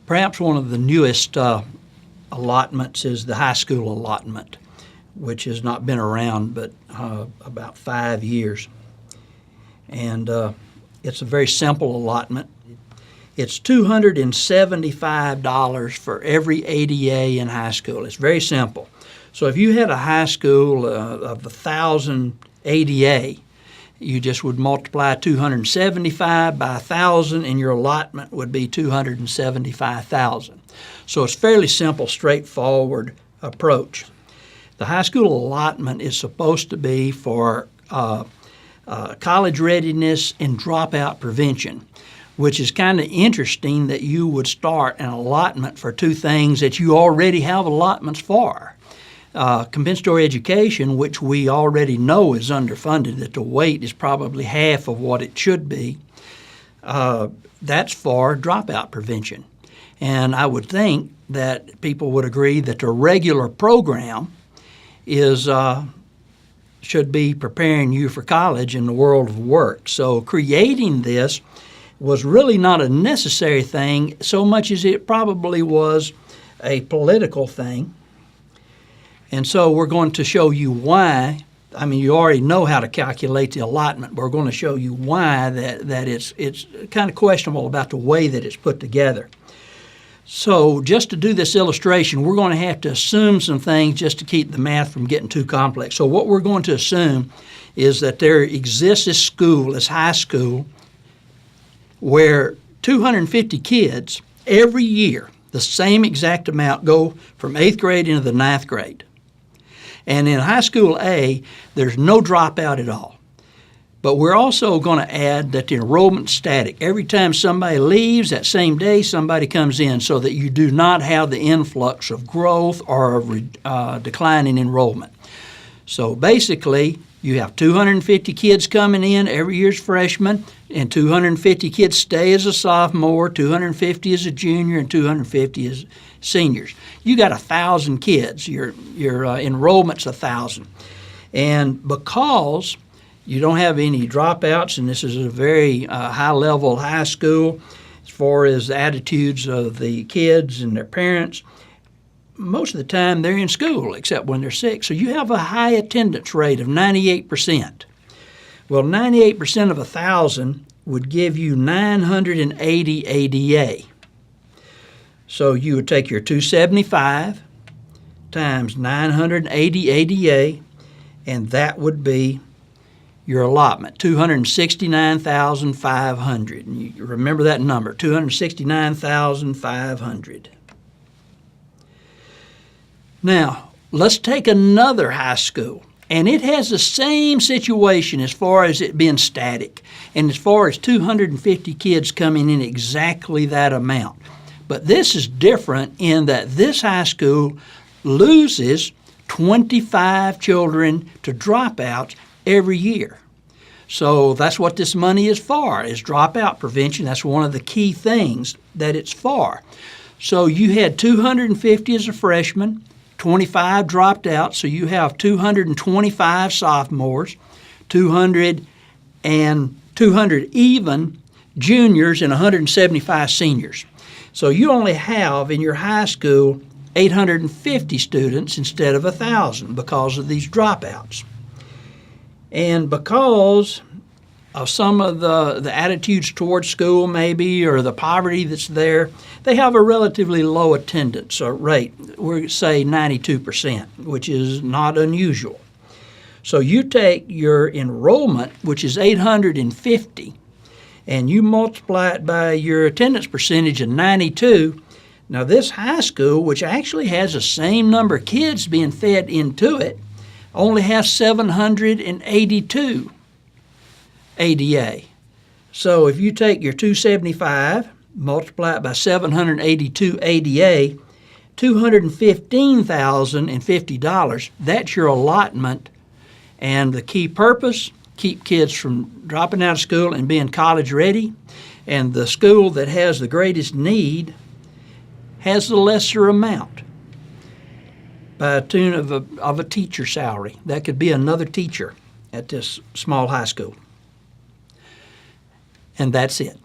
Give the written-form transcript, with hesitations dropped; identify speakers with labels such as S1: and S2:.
S1: Perhaps one of the newest allotments is the high school allotment, which has not been around but about 5 years. And it's a very simple allotment. It's $275 for every ADA in high school. It's very simple. So if you had a high school of 1,000 ADA, you just would multiply 275 by 1,000 and your allotment would be 275,000. So it's fairly simple, straightforward approach. The high school allotment is supposed to be for college readiness and dropout prevention, which is kind of interesting that you would start an allotment for two things that you already have allotments for. Compensatory education, which we already know is underfunded, that the weight is probably half of what it should be, that's for dropout prevention. And I would think that people would agree that the regular program is should be preparing you for college in the world of work. So creating this was really not a necessary thing so much as it probably was a political thing. And so we're going to show you why. I mean, you already know how to calculate the allotment, but we're going to show you why that it's kind of questionable about the way that it's put together. So just to do this illustration, we're going to have to assume some things just to keep the math from getting too complex. So what we're going to assume is that there exists a school, this high school, where 250 kids every year, the same exact amount, go from 8th grade into the 9th grade. And in high school A, there's no dropout at all. But we're also going to add that the enrollment's static. Every time somebody leaves, that same day somebody comes in, so that you do not have the influx of growth or decline in enrollment. So basically, you have 250 kids coming in every year as freshmen, and 250 kids stay as a sophomore, 250 as a junior, and 250 as seniors. You got 1,000 kids. Your enrollment's 1,000. And because you don't have any dropouts, and this is a very high-level high school as far as the attitudes of the kids and their parents, most of the time they're in school except when they're sick. So you have a high attendance rate of 98%. Well, 98% of 1,000 would give you 980 ADA. So you would take your 275 times 980 ADA, and that would be your allotment, 269,500. And you remember that number, 269,500. Now, let's take another high school, and it has the same situation as far as it being static, and as far as 250 kids coming in exactly that amount. But this is different in that this high school loses 25 children to dropouts every year. So that's what this money is for, is dropout prevention. That's one of the key things that it's for. So you had 250 as a freshman, 25 dropped out, so you have 225 sophomores, 200 even juniors, and 175 seniors. So you only have in your high school 850 students instead of 1,000 because of these dropouts. And because of some of the attitudes towards school maybe, or the poverty that's there, they have a relatively low attendance rate. We say 92%, which is not unusual. So you take your enrollment, which is 850, and you multiply it by your attendance percentage of 92. Now this high school, which actually has the same number of kids being fed into it, only has 782 ADA. So if you take your 275, multiply it by 782 ADA, $215,050, that's your allotment. And the key purpose, keep kids from dropping out of school and being college ready. And the school that has the greatest need has the lesser amount, by a tune of a teacher salary. That could be another teacher at this small high school. And that's it.